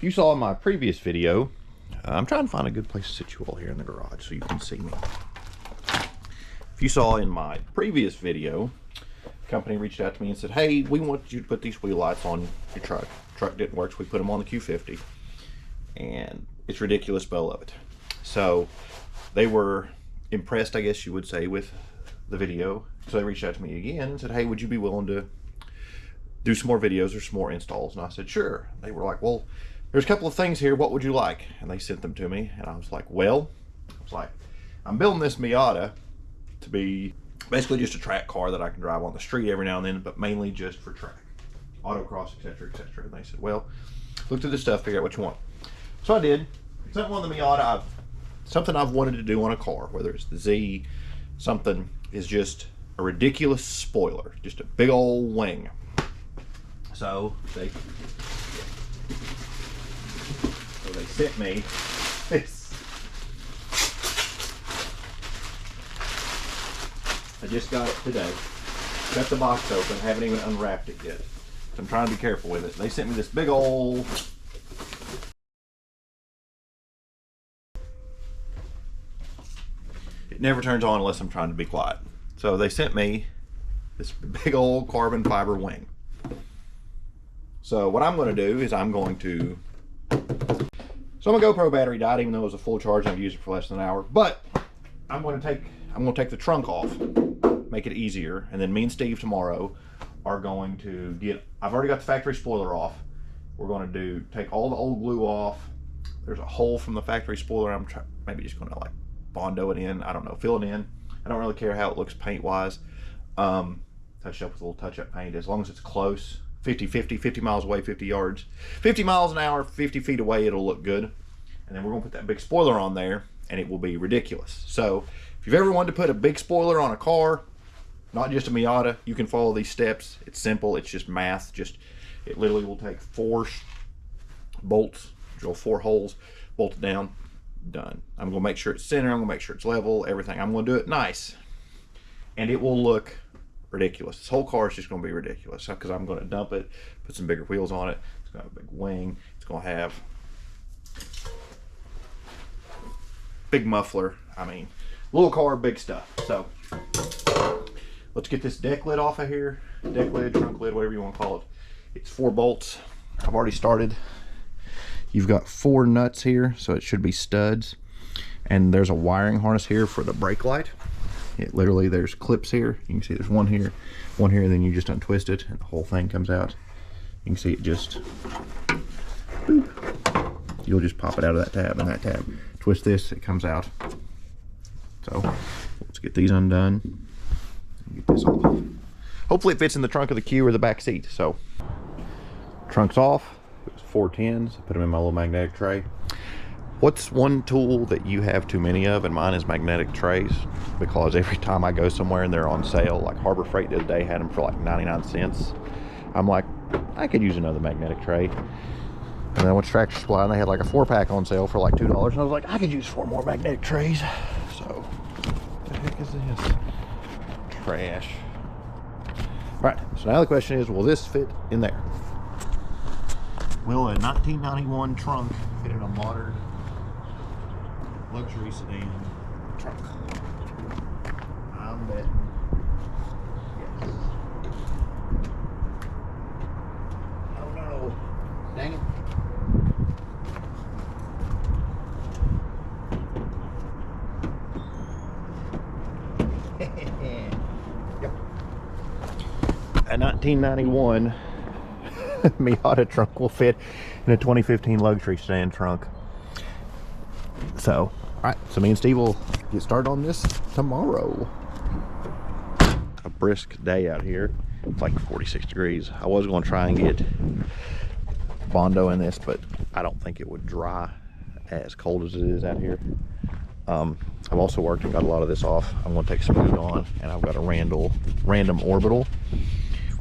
If you saw in my previous video, I'm trying to find a good place to sit you all here in the garage so you can see me. If you saw in my previous video, the company reached out to me and said, hey, we want you to put these wheel lights on your truck. Truck didn't work, so we put them on the Q50. And it's ridiculous, but I love it. So they were impressed, I guess you would say, with the video. So they reached out to me again and said, hey, would you be willing to do some more videos or some more installs? And I said, sure. They were like, well, there's a couple of things here. What would you like? And they sent them to me. And I was like, well, I'm building this Miata to be basically just a track car that I can drive on the street every now and then, but mainly just for track, autocross, etc., etc. And they said, well, look through this stuff, figure out what you want. So I did. Something on the Miata, something I've wanted to do on a car, whether it's the Z, something, is just a ridiculous spoiler, just a big old wing. So they sent me this. I just got it today. Got the box open, haven't even unwrapped it yet. So I'm trying to be careful with it. They sent me this big old, it never turns on unless I'm trying to be quiet. So they sent me this big old carbon fiber wing. So what I'm going to do is I'm going to, so my GoPro battery died even though it was a full charge and I've used it for less than an hour, but I'm going to take the trunk off, make it easier, and then me and Steve tomorrow are going to get, I've already got the factory spoiler off. We're going to take all the old glue off. There's a hole from the factory spoiler. I'm maybe just going to like Bondo it in, I don't know, fill it in. I don't really care how it looks paint wise. Touch it up with a little touch up paint as long as it's close. 50 miles away, 50 yards, 50 miles an hour, 50 feet away, it'll look good. And then we're gonna put that big spoiler on there and it will be ridiculous. So if you've ever wanted to put a big spoiler on a car, not just a Miata, you can follow these steps. It's simple, it's just math. It literally will take 4 bolts, drill 4 holes, bolt it down, done. I'm gonna make sure it's center, I'm gonna make sure it's level, everything. I'm gonna do it nice. And it will look ridiculous. This whole car is just going to be ridiculous because I'm going to dump it, put some bigger wheels on it. It's going to have a big wing. It's going to have big muffler. I mean, little car, big stuff. So let's get this deck lid off of here. Deck lid, trunk lid, whatever you want to call it. It's 4 bolts. I've already started. You've got 4 nuts here, so it should be studs. And there's a wiring harness here for the brake light. It literally, there's clips here. You can see there's one here, and then you just untwist it and the whole thing comes out. You can see it just, boop. You'll just pop it out of that tab and that tab. Twist this, it comes out. So let's get these undone. Get this off. Hopefully it fits in the trunk of the Q or the back seat. So trunk's off. It was 410s. I put them in my little magnetic tray. What's one tool that you have too many of? And mine is magnetic trays, because every time I go somewhere and they're on sale, like Harbor Freight the other day had them for like 99 cents. I'm like, I could use another magnetic tray. And then I went to Tractor Supply and they had like a 4-pack on sale for like $2. And I was like, I could use 4 more magnetic trays. So, what the heck is this? Trash. All right, so now the question is, will this fit in there? Will a 1991 trunk fit in a modern luxury sedan trunk? I'm betting yes. Oh no, dang it. Yep. A 1991 Miata trunk will fit in a 2015 luxury sedan trunk. So, alright, so me and Steve will get started on this tomorrow. A brisk day out here. It's like 46 degrees. I was going to try and get Bondo in this, but I don't think it would dry as cold as it is out here. I've also worked and got a lot of this off. I'm going to take some food on, and I've got a random orbital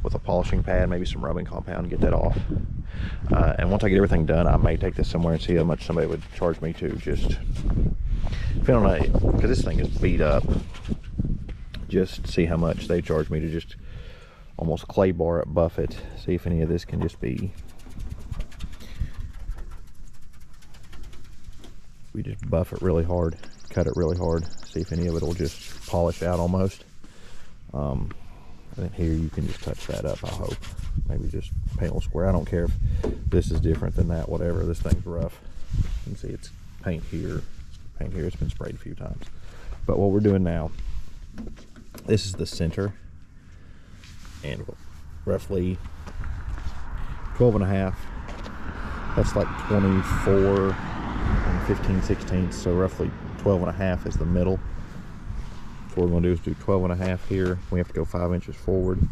with a polishing pad, maybe some rubbing compound, get that off. And once I get everything done, I may take this somewhere and see how much somebody would charge me to just depending on it, because this thing is beat up. Just see how much they charge me to just almost clay bar it, buff it, see if any of this can just be we just buff it really hard, cut it really hard, see if any of it will just polish out almost. And then here you can just touch that up, I hope. Maybe just paint a little square. I don't care if this is different than that, whatever. This thing's rough. You can see it's paint here, it's been sprayed a few times. But what we're doing now, this is the center, and roughly 12.5. That's like 24 and 15/16, so roughly 12.5 is the middle. So what we're going to do is do 12.5 here. We have to go 5 inches forward,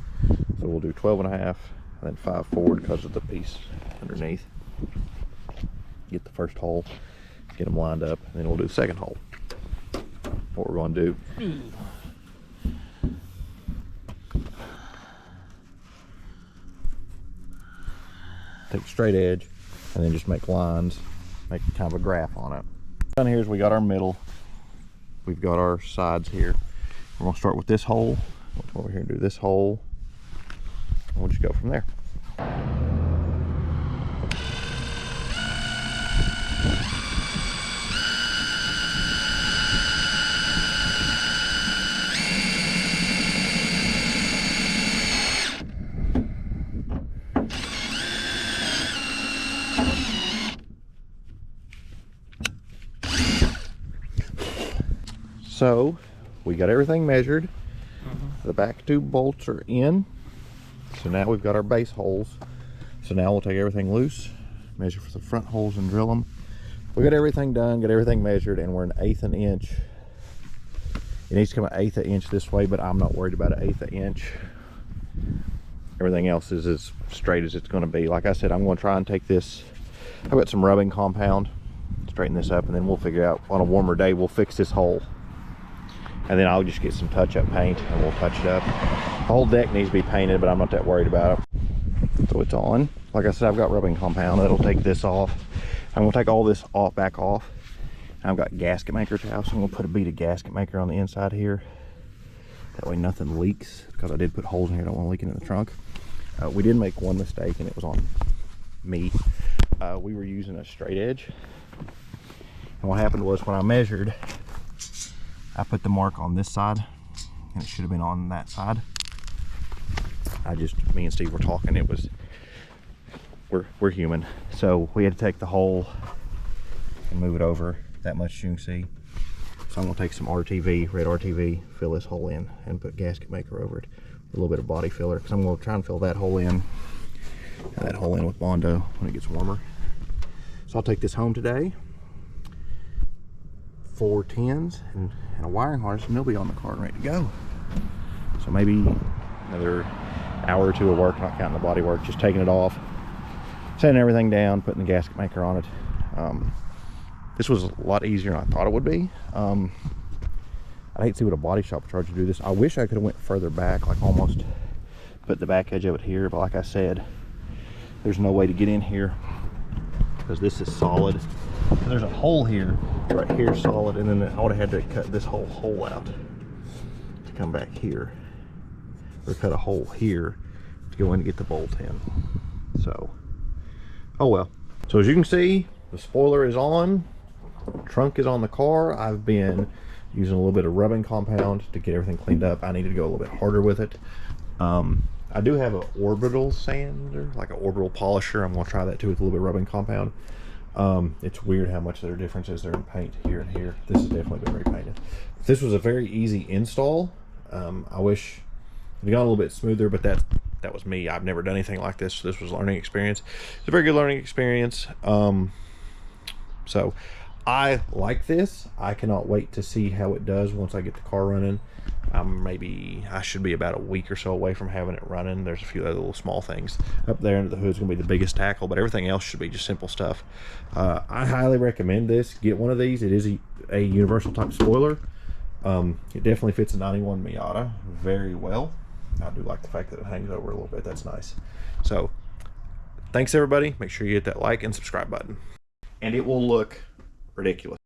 so we'll do 12.5 and then 5 forward because of the piece underneath. Get the first hole, get them lined up, and then we'll do the second hole. What we're going to do, take a straight edge and then just make lines, make kind of a graph on it. Down here is we got our middle, we've got our sides here. We're going to start with this hole. We'll come over here and do this hole, and we'll just go from there. So we got everything measured. The back 2 bolts are in. So now we've got our base holes. So now we'll take everything loose, measure for the front holes and drill them. We got everything done, got everything measured, and we're an 1/8 an inch. It needs to come an 1/8 an inch this way, but I'm not worried about an 1/8 an inch. Everything else is as straight as it's going to be. Like I said, I'm going to try and take this. I've got some rubbing compound, straighten this up, and then we'll figure out on a warmer day we'll fix this hole. And then I'll just get some touch-up paint and we'll touch it up. The whole deck needs to be painted, but I'm not that worried about it. So it's on. Like I said, I've got rubbing compound that'll take this off. I'm gonna take all this off, back off. I've got gasket maker towel, so I'm gonna put a bead of gasket maker on the inside here. That way nothing leaks, because I did put holes in here, I don't want to leak into the trunk. We did make one mistake, and it was on me. We were using a straight edge. And what happened was when I measured, I put the mark on this side, and it should have been on that side. Me and Steve were talking, it was, we're human. So we had to take the hole and move it over that much, you can see. So I'm gonna take some RTV, red RTV, fill this hole in and put gasket maker over it. A little bit of body filler, because I'm gonna try and fill that hole in, and that hole in with Bondo when it gets warmer. So I'll take this home today. 4 tens and a wiring harness, and they'll be on the car and ready to go. So maybe another hour or 2 of work, not counting the body work, just taking it off, sanding everything down, putting the gasket maker on it. This was a lot easier than I thought it would be. I'd hate to see what a body shop would charge to do this. I wish I could have went further back, like almost put the back edge of it here, but like I said, there's no way to get in here because this is solid. And there's a hole here, right here, solid, and then I would have had to cut this whole hole out to come back here, or cut a hole here to go in and get the bolt in. So, oh well. So as you can see, the spoiler is on, trunk is on the car. I've been using a little bit of rubbing compound to get everything cleaned up. I need to go a little bit harder with it. I do have an orbital sander, like an orbital polisher. I'm going to try that too with a little bit of rubbing compound. It's weird how much there difference is there in paint here and here. This has definitely been repainted. This was a very easy install. I wish it had gone a little bit smoother, but that was me. I've never done anything like this, so this was a learning experience. It's a very good learning experience. So I like this. I cannot wait to see how it does once I get the car running. I should be about a week or so away from having it running. There's a few other little small things up there under the hood is going to be the biggest tackle, but everything else should be just simple stuff. I highly recommend this. Get one of these. It is a universal type spoiler. It definitely fits a 91 Miata very well. I do like the fact that it hangs over a little bit. That's nice. So thanks everybody. Make sure you hit that like and subscribe button, and it will look ridiculous.